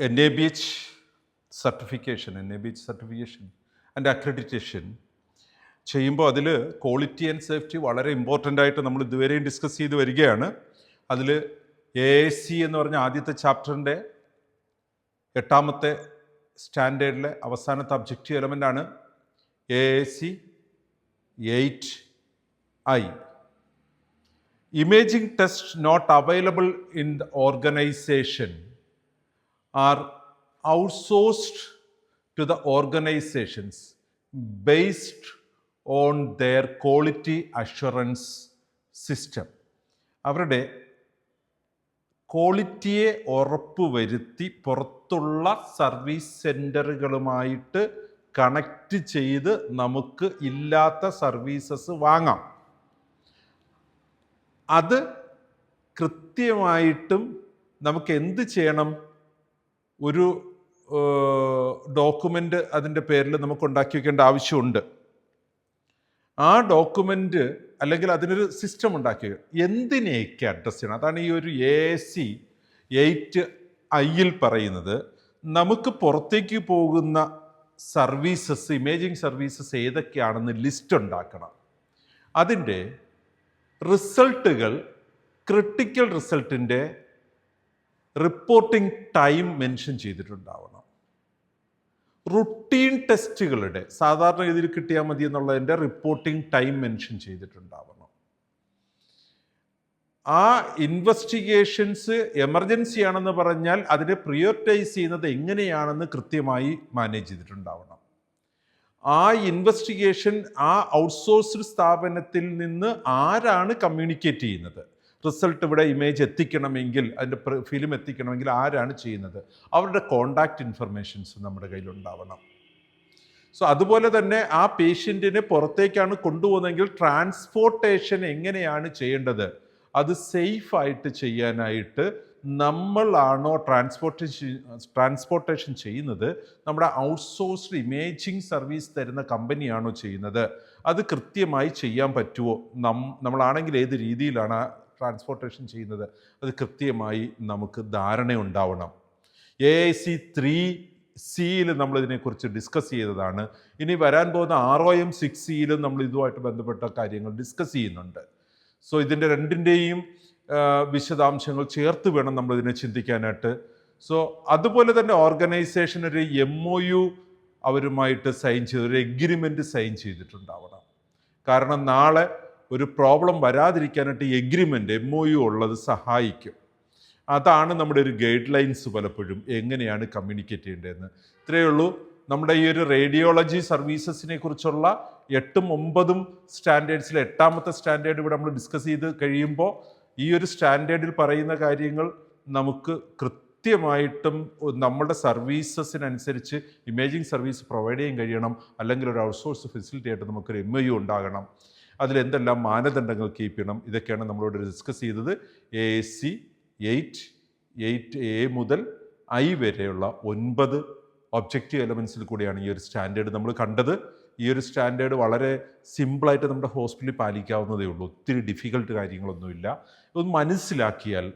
NABH certification and accreditation ചെയ്യുമ്പോൾ അതിൽ quality and safety വളരെ ഇമ്പോർട്ടൻ്റ് ആയിട്ട് നമ്മൾ ഇതുവരെയും ഡിസ്കസ് ചെയ്ത് വരികയാണ്. അതിൽ AAC എന്ന് പറഞ്ഞ ആദ്യത്തെ ചാപ്റ്ററിൻ്റെ 8ാമത്തെ സ്റ്റാൻഡേർഡിലെ അവസാനത്തെ objective എലമെൻ്റാണ് AAC 8I. Imaging tests not available in the organization are outsourced to the organizations based on their quality assurance system. അവരുടെ ക്വാളിറ്റിയെ ഉറപ്പുവരുത്തി പുറത്തുള്ള സർവീസ് സെൻ്ററുകളുമായിട്ട് കണക്റ്റ് ചെയ്ത് നമുക്ക് ഇല്ലാത്ത സർവീസസ് വാങ്ങാം. അത് കൃത്യമായിട്ടും നമുക്ക് എന്ത് ചെയ്യണം? ഒരു ഡോക്യുമെൻ്റ് അതിൻ്റെ പേരിൽ നമുക്ക് ഉണ്ടാക്കി വയ്ക്കേണ്ട ആവശ്യമുണ്ട്. ആ ഡോക്യുമെൻ്റ് അല്ലെങ്കിൽ അതിനൊരു സിസ്റ്റം ഉണ്ടാക്കി എന്തിനെയൊക്കെ അഡ്രസ്സ് ചെയ്യണം. അതാണ് ഈ ഒരു AAC 8I പറയുന്നത്. നമുക്ക് പുറത്തേക്ക് പോകുന്ന സർവീസസ്, ഇമേജിംഗ് സർവീസസ് ഏതൊക്കെയാണെന്ന് ലിസ്റ്റ് ഉണ്ടാക്കണം. അതിൻ്റെ റിസൾട്ടുകൾ, ക്രിട്ടിക്കൽ റിസൾട്ടിൻ്റെ റിപ്പോർട്ടിംഗ് ടൈം മെൻഷൻ ചെയ്തിട്ടുണ്ടാവണം. റുട്ടീൻ ടെസ്റ്റുകളുടെ സാധാരണ രീതിയിൽ കിട്ടിയാൽ മതി എന്നുള്ളതിൻ്റെ റിപ്പോർട്ടിംഗ് ടൈം മെൻഷൻ ചെയ്തിട്ടുണ്ടാവണം. ആ ഇൻവെസ്റ്റിഗേഷൻസ് എമർജൻസി ആണെന്ന് പറഞ്ഞാൽ അതിനെ പ്രിയോറിറ്റൈസ് ചെയ്യുന്നത് എങ്ങനെയാണെന്ന് കൃത്യമായി മാനേജ് ചെയ്തിട്ടുണ്ടാവണം. ആ ഇൻവെസ്റ്റിഗേഷൻ ആ ഔട്ട്സോഴ്സ്ഡ് സ്ഥാപനത്തിൽ നിന്ന് ആരാണ് കമ്മ്യൂണിക്കേറ്റ് ചെയ്യുന്നത്? റിസൾട്ട് ഇവിടെ ഇമേജ് എത്തിക്കണമെങ്കിൽ, അതിൻ്റെ ഫിലിം എത്തിക്കണമെങ്കിൽ ആരാണ് ചെയ്യുന്നത്? അവരുടെ കോണ്ടാക്റ്റ് ഇൻഫർമേഷൻസ് നമ്മുടെ കയ്യിലുണ്ടാവണം. സോ അതുപോലെ തന്നെ ആ പേഷ്യൻറ്റിനെ പുറത്തേക്കാണ് കൊണ്ടുപോകുന്നതെങ്കിൽ ട്രാൻസ്പോർട്ടേഷൻ എങ്ങനെയാണ് ചെയ്യേണ്ടത്? അത് സേഫായിട്ട് ചെയ്യാനായിട്ട് നമ്മളാണോ ട്രാൻസ്പോർട്ടേഷൻ ചെയ്യുന്നത്? നമ്മുടെ ഔട്ട്സോഴ്സ്ഡ് ഇമേജിംഗ് സർവീസ് തരുന്ന കമ്പനിയാണോ ചെയ്യുന്നത്? അത് കൃത്യമായി ചെയ്യാൻ പറ്റുമോ? നമ്മളാണെങ്കിൽ ഏത് രീതിയിലാണ് ട്രാൻസ്പോർട്ടേഷൻ ചെയ്യുന്നത്? അത് കൃത്യമായി നമുക്ക് ധാരണയുണ്ടാവണം. AAC 3C നമ്മളിതിനെക്കുറിച്ച് ഡിസ്കസ് ചെയ്തതാണ്. ഇനി വരാൻ പോകുന്ന ROM 6C നമ്മൾ ഇതുമായിട്ട് ബന്ധപ്പെട്ട കാര്യങ്ങൾ ഡിസ്കസ് ചെയ്യുന്നുണ്ട്. സോ ഇതിൻ്റെ രണ്ടിൻ്റെയും വിശദാംശങ്ങൾ ചേർത്ത് വേണം നമ്മളിതിനെ ചിന്തിക്കാനായിട്ട്. സോ അതുപോലെ തന്നെ ഓർഗനൈസേഷൻ ഒരു MOU അവരുമായിട്ട് സൈൻ ചെയ്ത്, ഒരു എഗ്രിമെൻറ്റ് സൈൻ ചെയ്തിട്ടുണ്ടാവണം. കാരണം നാളെ ഒരു പ്രോബ്ലം വരാതിരിക്കാനായിട്ട് ഈ എഗ്രിമെൻ്റ് MOU ഉള്ളത് സഹായിക്കും. അതാണ് നമ്മുടെ ഒരു ഗൈഡ് ലൈൻസ് പലപ്പോഴും എങ്ങനെയാണ് കമ്മ്യൂണിക്കേറ്റ് ചെയ്യേണ്ടതെന്ന്. ഇത്രയേ ഉള്ളൂ. നമ്മുടെ ഈ ഒരു റേഡിയോളജി സർവീസസിനെ കുറിച്ചുള്ള 8ഉം 9ഉം സ്റ്റാൻഡേർഡ്സിൽ 8ാമത്തെ സ്റ്റാൻഡേർഡ് ഇവിടെ നമ്മൾ ഡിസ്കസ് ചെയ്ത് കഴിയുമ്പോൾ ഈ ഒരു സ്റ്റാൻഡേർഡിൽ പറയുന്ന കാര്യങ്ങൾ നമുക്ക് കൃത്യമായിട്ടും നമ്മുടെ സർവീസസിനനുസരിച്ച് ഇമേജിംഗ് സർവീസ് പ്രൊവൈഡ് ചെയ്യാൻ കഴിയണം. അല്ലെങ്കിൽ ഒരു ഔട്ട്സോഴ്സ് ഫെസിലിറ്റി ആയിട്ട് നമുക്കൊരു MOU ഉണ്ടാകണം. അതിലെന്തെല്ലാം മാനദണ്ഡങ്ങൾ കീപ്പ് ചെയ്യണം, ഇതൊക്കെയാണ് നമ്മളോട് ഡിസ്കസ് ചെയ്തത്. AAC 8A മുതൽ I വരെയുള്ള 9 ഒബ്ജക്റ്റീവ് എലമെൻസിൽ കൂടിയാണ് ഈ ഒരു സ്റ്റാൻഡേർഡ് നമ്മൾ കണ്ടത്. ഈ ഒരു സ്റ്റാൻഡേർഡ് വളരെ സിമ്പിളായിട്ട് നമ്മുടെ ഹോസ്പിറ്റലിൽ പാലിക്കാവുന്നതേ ഉള്ളൂ. ഒത്തിരി ഡിഫിക്കൽട്ട് കാര്യങ്ങളൊന്നുമില്ല. ഒന്ന് മനസ്സിലാക്കിയാൽ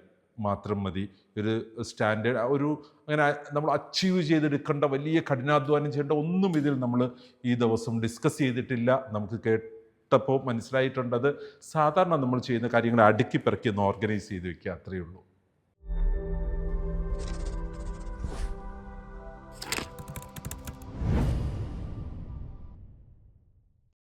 മാത്രം മതി. ഒരു സ്റ്റാൻഡേർഡ് അങ്ങനെ നമ്മൾ അച്ചീവ് ചെയ്തെടുക്കേണ്ട, വലിയ കഠിനാധ്വാനം ചെയ്യേണ്ട ഒന്നും ഇതിൽ നമ്മൾ ഈ ദിവസം ഡിസ്കസ് ചെയ്തിട്ടില്ല. നമുക്ക് കേട്ടപ്പോൾ മനസ്സിലായിട്ടുണ്ടത് സാധാരണ നമ്മൾ ചെയ്യുന്ന കാര്യങ്ങൾ അടുക്കി പെറുക്കി ഒന്ന് ഓർഗനൈസ് ചെയ്ത് വെക്കുക, അത്രയേ ഉള്ളൂ.